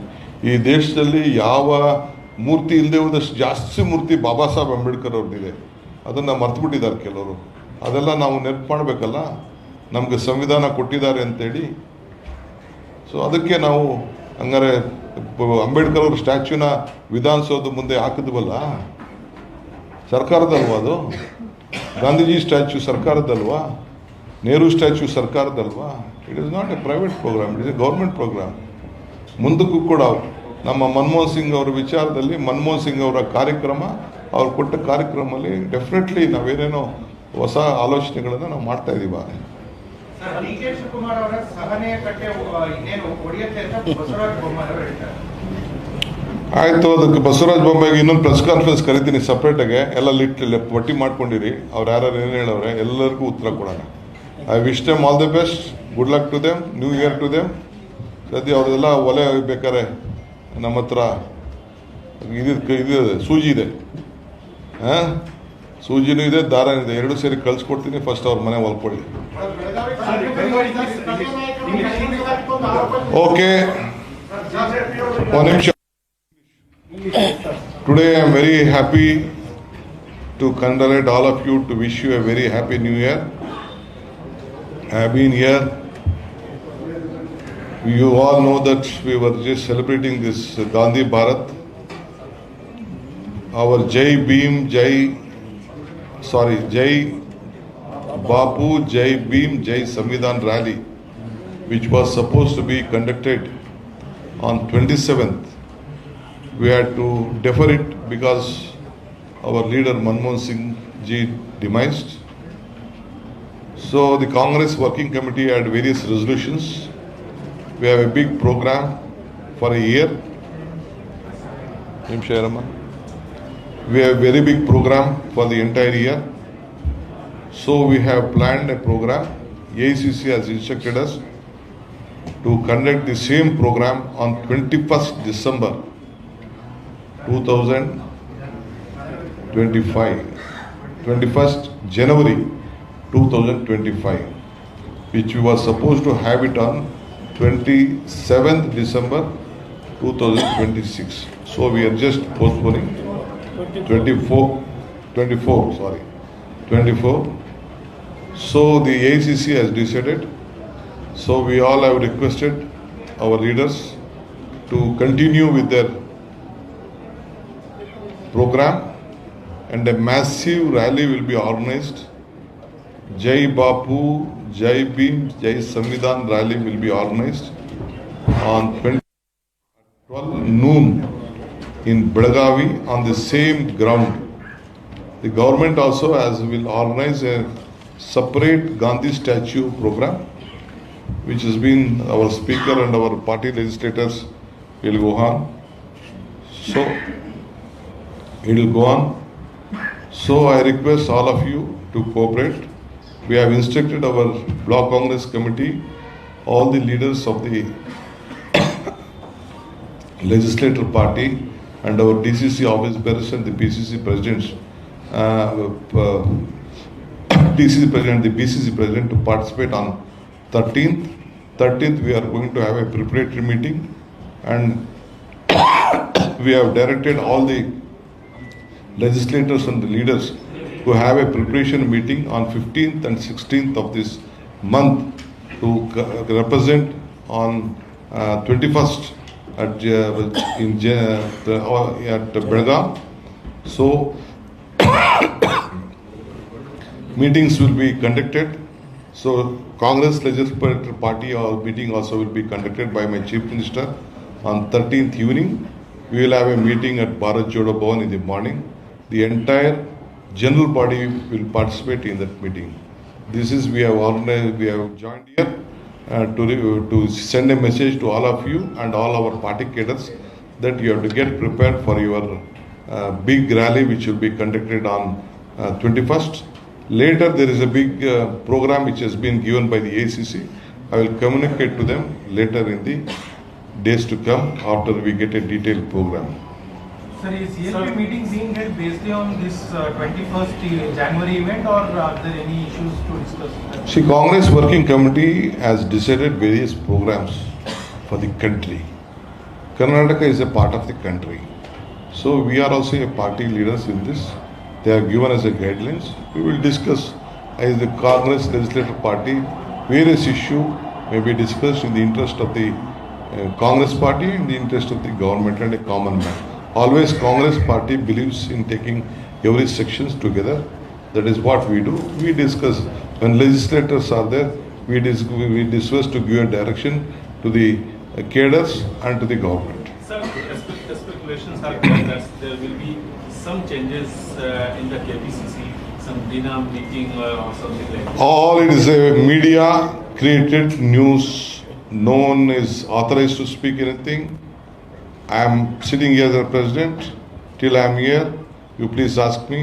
ಈ ದೇಶದಲ್ಲಿ ಯಾವ ಮೂರ್ತಿ ಇಲ್ಲದೆ ಹೋದಷ್ಟು ಜಾಸ್ತಿ ಮೂರ್ತಿ ಬಾಬಾ ಸಾಹೇಬ್ ಅಂಬೇಡ್ಕರ್ ಅವ್ರದ್ದಿದೆ. ಅದನ್ನು ಮರ್ತುಬಿಟ್ಟಿದ್ದಾರೆ ಕೆಲವರು. ಅದೆಲ್ಲ ನಾವು ನೆನಪು ಮಾಡಬೇಕಲ್ಲ, ನಮಗೆ ಸಂವಿಧಾನ ಕೊಟ್ಟಿದ್ದಾರೆ ಅಂತೇಳಿ. ಸೊ ಅದಕ್ಕೆ ನಾವು ಹಂಗಾರೆ ಅಂಬೇಡ್ಕರ್ ಅವ್ರ ಸ್ಟ್ಯಾಚ್ಯೂನ ವಿಧಾನಸೌಧದ ಮುಂದೆ ಹಾಕಿದ್ವಲ್ಲ, ಸರ್ಕಾರದಲ್ವಾ ಅದು? ಗಾಂಧೀಜಿ ಸ್ಟ್ಯಾಚ್ಯೂ ಸರ್ಕಾರದಲ್ವಾ? ನೆಹರು ಸ್ಟ್ಯಾಚ್ಯೂ ಸರ್ಕಾರದಲ್ವಾ? It is not a private programme, it is a government programme. ಮುಂದಕ್ಕೂ ಕೂಡ ನಮ್ಮ ಮನಮೋಹನ್ ಸಿಂಗ್ ಅವರ ವಿಚಾರದಲ್ಲಿ, ಮನಮೋಹನ್ ಸಿಂಗ್ ಅವರ ಕಾರ್ಯಕ್ರಮ, ಅವ್ರು ಕೊಟ್ಟ ಕಾರ್ಯಕ್ರಮದಲ್ಲಿ ಡೆಫಿನೆಟ್ಲಿ ನಾವೇನೇನೋ ಹೊಸ ಆಲೋಚನೆಗಳನ್ನು ನಾವು ಮಾಡ್ತಾ ಇದ್ದೀವಿ. ಡಿ ಕೆ ಶಿವಕುಮಾರ್ ಅವರ ಸಹನೆಯ ಕಟ್ಟೆ ಇನ್ನೇನು ಒಡೆಯುತ್ತೆ ಅಂತ ಬಸವರಾಜ ಬೊಮ್ಮಾಯಿ ಅವರು ಹೇಳ್ತಾರೆ. ಆಯಿತು, ಅದಕ್ಕೆ ಬಸವರಾಜ ಬೊಮ್ಮಾಯಿಗೆ ಇನ್ನೊಂದು ಪ್ರೆಸ್ ಕಾನ್ಫರೆನ್ಸ್ ಕರಿತೀನಿ ಸಪ್ರೇಟಾಗೆ, ಎಲ್ಲ ಪಟ್ಟಿ ಮಾಡ್ಕೊಂಡಿರಿ, ಅವ್ರು ಯಾರು ಏನು ಹೇಳವ್ರೆ ಎಲ್ಲರಿಗೂ ಉತ್ತರ ಕೊಡೋಣ. I wish them all the best, good luck to them, new year to them. ಸದ್ಯ ಅವ್ರದೆಲ್ಲ ಒಲೆ ಬೇಕಾರೆ ನಮ್ಮ ಹತ್ರ ಇದು ಸೂಜಿ ಇದೆ, ಸೂಜಿನೂ ಇದೆ, ದಾರನೂ ಇದೆ, ಎರಡು ಸೇರಿ ಕಳ್ಸಿಕೊಡ್ತೀನಿ. ಫಸ್ಟ್ ಅವ್ರ ಮನೆ ಹೊಲ್ಕೊಳ್ಳಿ. ಓಕೆ, ಒಂದು ನಿಮಿಷ. Today I am very happy to congratulate all of you, to wish you a very happy new year. I have been here. You all know that we were just celebrating this Gandhi Bharat, our Jai Bhim, Jai Bapu, Jai Bhim, Jai Samvidhan rally, which was supposed to be conducted on 27th. We had to defer it because our leader Manmohan Singh ji demised. So the Congress Working Committee had various resolutions. We have a big program for a year. We have a very big program for the entire year. So we have planned a program. AICC has instructed us to conduct the same program on 21st December 2025, 21st January 2025, which we were supposed to have it on 27th December 2026. So we are just postponing 24. So the AICC has decided. So we all have requested our leaders to continue with their program, and a massive rally will be organized. Jai Bapu, Jai Bhim, Jai Samvidhan rally will be organized on 12 noon in Belagavi on the same ground. The government also will organize a separate Gandhi statue program, which has been our speaker and our party legislators will go on. So it will go on. So I request all of you to cooperate. We have instructed our Block Congress Committee, all the leaders of the legislative party and our DCC office bearers and the PCC presidents, DCC president, the BCC president, to participate on 13th. 13th we are going to have a preparatory meeting, and we have directed all the legislators and the leaders to have a preparation meeting on 15th and 16th of this month to represent on 21st at Belgaum. So meetings will be conducted. So Congress Legislative Party meeting also will be conducted by my Chief Minister on 13th evening. We will have a meeting at Bharat Jodo Bhavan in the morning. The entire general body will participate in that meeting. This is we have joined here to send a message to all of you and all our party cadres that you have to get prepared for your big rally which will be conducted on 21st. Later there is a big program which has been given by the ACC. I will communicate to them later in the days to come after we get a detailed program. Sir, is CLP meeting being held based on this 21st January event, or are there any issues to discuss? See, Congress Working Committee has decided various programs for the country. Karnataka is a part of the country. So we are also a party leaders in this. They have given us a guidelines. We will discuss as the Congress Legislative Party. Various issues may be discussed in the interest of the Congress party in the interest of the government and a common man. Always Congress party believes in taking every sections together. That is what we do. We discuss when legislators are there. We discuss to give a direction to the cadres and to the government. Sir, speculations are there that there will be some changes in the KPCC, some dinner meeting or something like that. All it is a media created news. No one is authorized to speak anything. I am sitting here as a president. Till I am here, you please ask me.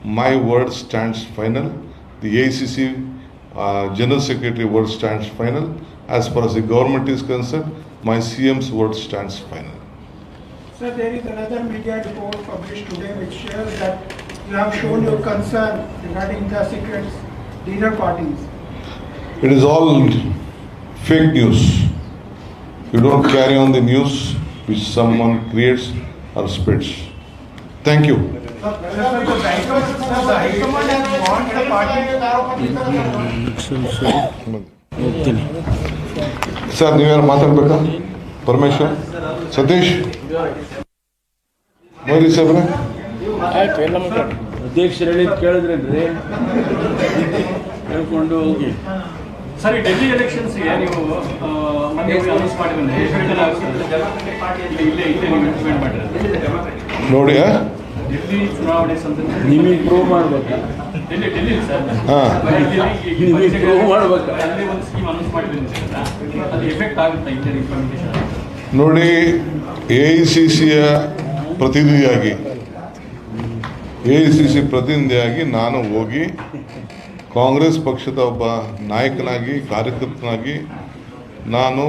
My word stands final. The ACC General Secretary word stands final. As far as the government is concerned, my CM's word stands final. Sir, there is another media report published today which shows that you have shown your concern regarding the secret dinner parties. It is all fake news. You don't carry on the news which someone creates or spreads. Thank you. The High Command has warned the party. Sir ನೀವ್ಯಾರು ಮಾತಾಡ್ಬೇಕಾ? ಪರಮೇಶ್ವರ್, ಸತೀಶ್, ಮೋದಿ ಸಾಹೇಬ್ರೆ. ಅಧ್ಯಕ್ಷರು ಹೇಳಿದ್ ಕೇಳಿದ್ರೇನ್ರಿ? ಹೇಳ್ಕೊಂಡು ಹೋಗಿ. ಸರಿ, ಡೆಲ್ಲಿ ಎಲೆಕ್ಷನ್ಸ್ಗೆ ನೀವು ಮೊನ್ನೆ announce ಮಾಡಿದ್ರೆ ಇಲ್ಲೇ ಇಂಪ್ಲಿಮೆಂಟ್ ಮಾಡಿರೋದು ನೋಡಿ, ಡೆಲ್ಲಿ ಚುನಾವಣೆ ಸಂದರ್ಭ ನಿಮಗೆ ಪ್ರೂವ್ ಮಾಡ್ಬೇಕಾ? ಡೆಲ್ಲಿ ಸರ್, ನಿಮಗೆ ಪ್ರೂವ್ ಮಾಡ್ಬೇಕಾ? ಅಲ್ಲಿ ಒಂದು ಸ್ಕೀಮ್ ಅನೌನ್ಸ್ ಮಾಡಿದ್ರೆ ಅದು ಎಫೆಕ್ಟ್ ಆಗುತ್ತೆ ಇಂಟರ್ ಇಂಪ್ಲಿಮೆಂಟೇಷನ್. ನೋಡಿ, AICC ಪ್ರತಿನಿಧಿಯಾಗಿ ನಾನು ಹೋಗಿ ಕಾಂಗ್ರೆಸ್ ಪಕ್ಷದ ಒಬ್ಬ ನಾಯಕನಾಗಿ ಕಾರ್ಯಕರ್ತನಾಗಿ ನಾನು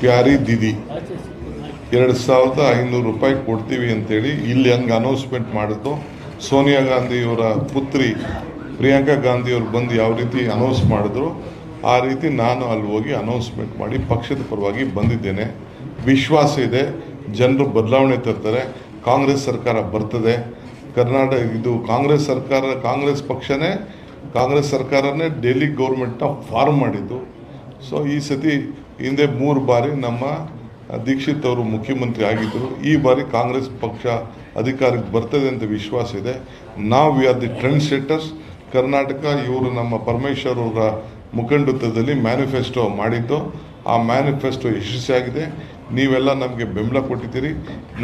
ಪ್ಯಾರಿ ದೀದಿ 2,500 ರೂಪಾಯಿ ಕೊಡ್ತೀವಿ ಅಂತೇಳಿ ಇಲ್ಲಿ ಹಂಗೆ ಅನೌನ್ಸ್ಮೆಂಟ್ ಮಾಡಿದ್ದು. ಸೋನಿಯಾ ಗಾಂಧಿಯವರ ಪುತ್ರಿ ಪ್ರಿಯಾಂಕಾ ಗಾಂಧಿಯವರು ಬಂದು ಯಾವ ರೀತಿ ಅನೌನ್ಸ್ ಮಾಡಿದ್ರು ಆ ರೀತಿ ನಾನು ಅಲ್ಲಿ ಹೋಗಿ ಅನೌನ್ಸ್ಮೆಂಟ್ ಮಾಡಿ ಪಕ್ಷದ ಪರವಾಗಿ ಬಂದಿದ್ದೇನೆ. ವಿಶ್ವಾಸ ಇದೆ, ಜನರು ಬದಲಾವಣೆ ತರ್ತಾರೆ, ಕಾಂಗ್ರೆಸ್ ಸರ್ಕಾರ ಬರ್ತದೆ. ಕರ್ನಾಟಕ ಇದು ಕಾಂಗ್ರೆಸ್ ಸರ್ಕಾರ, ಕಾಂಗ್ರೆಸ್ ಸರ್ಕಾರನೇ ಡೆಲ್ಲಿ ಗೌರ್ಮೆಂಟ್ನ ಫಾರ್ಮ್ ಮಾಡಿದ್ದು. ಸೊ ಈ ಸತಿ ಹಿಂದೆ 3 ಬಾರಿ ನಮ್ಮ ದೀಕ್ಷಿತ್ ಅವರು ಮುಖ್ಯಮಂತ್ರಿ ಆಗಿದ್ದರು. ಈ ಬಾರಿ ಕಾಂಗ್ರೆಸ್ ಪಕ್ಷ ಅಧಿಕಾರಕ್ಕೆ ಬರ್ತದೆ ಅಂತ ವಿಶ್ವಾಸ ಇದೆ. ನಾವು we are the trend setters. Karnataka ಇವರು ನಮ್ಮ ಪರಮೇಶ್ವರ್ ಅವರ ಮುಖಂಡತ್ವದಲ್ಲಿ ಮ್ಯಾನಿಫೆಸ್ಟೋ ಮಾಡಿದ್ದು. ಆ ಮ್ಯಾನಿಫೆಸ್ಟೋ ಯಶಸ್ವಿಯಾಗಿದೆ. ನೀವೆಲ್ಲ ನಮಗೆ ಬೆಂಬಲ ಕೊಟ್ಟಿದ್ದೀರಿ.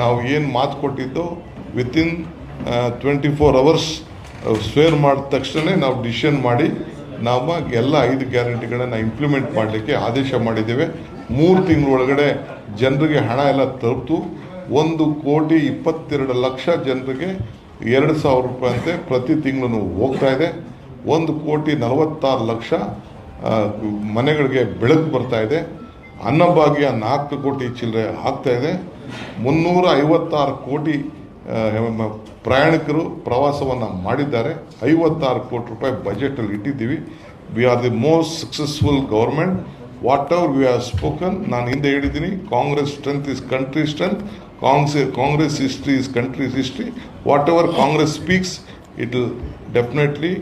ನಾವು ಏನು ಮಾತು ಕೊಟ್ಟಿದ್ದೋ ವಿತಿನ್ 24 hours ಸ್ವೇರ್ ಮಾಡಿದ ತಕ್ಷಣ ನಾವು ಡಿಸಿಷನ್ ಮಾಡಿ ನಾವು ಎಲ್ಲ 5 ಗ್ಯಾರಂಟಿಗಳನ್ನು ಇಂಪ್ಲಿಮೆಂಟ್ ಮಾಡಲಿಕ್ಕೆ ಆದೇಶ ಮಾಡಿದ್ದೇವೆ. 3 ತಿಂಗಳೊಳಗಡೆ ಜನರಿಗೆ ಹಣ ಎಲ್ಲ ತಲುಪಿತು. 1,22,00,000 ಜನರಿಗೆ 2,000 ರೂಪಾಯಿ ಅಂತೆ ಪ್ರತಿ ತಿಂಗಳು ಹೋಗ್ತಾ ಇದೆ. 1,46,00,000 ಮನೆಗಳಿಗೆ ಬೆಳಕು ಬರ್ತಾ ಇದೆ. ಅನ್ನಭಾಗ್ಯ 4 ಕೋಟಿ ಚಿಲ್ಲರೆ ಆಗ್ತಾ ಇದೆ. 356 ಕೋಟಿ ಪ್ರಯಾಣಿಕರು ಪ್ರವಾಸವನ್ನು ಮಾಡಿದ್ದಾರೆ. 56 ಕೋಟಿ ರೂಪಾಯಿ ಬಜೆಟಲ್ಲಿ ಇಟ್ಟಿದ್ದೀವಿ. We are the most successful government. What ever we have spoken, ನಾನು ಹಿಂದೆ ಹೇಳಿದ್ದೀನಿ, Congress strength is country strength, Congress history is countries history. What ever Congress speaks it will definitely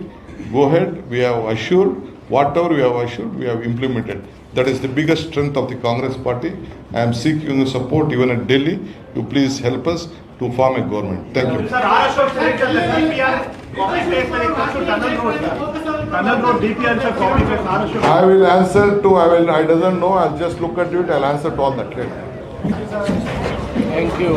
go ahead. We have assured, whatever we have assured, we have implemented. That is the biggest strength of the Congress party. I am seeking your support even at Delhi. You please help us to form a government. Thank you. Sir, Ashok Sehgal, DPR, copy paste when it comes to Tunnel Road. Tunnel Road, DPR is a copy paste. Ashok. I will answer to, I doesn't know, I'll just look at it, I'll answer to all that later. Thank you.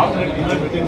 After between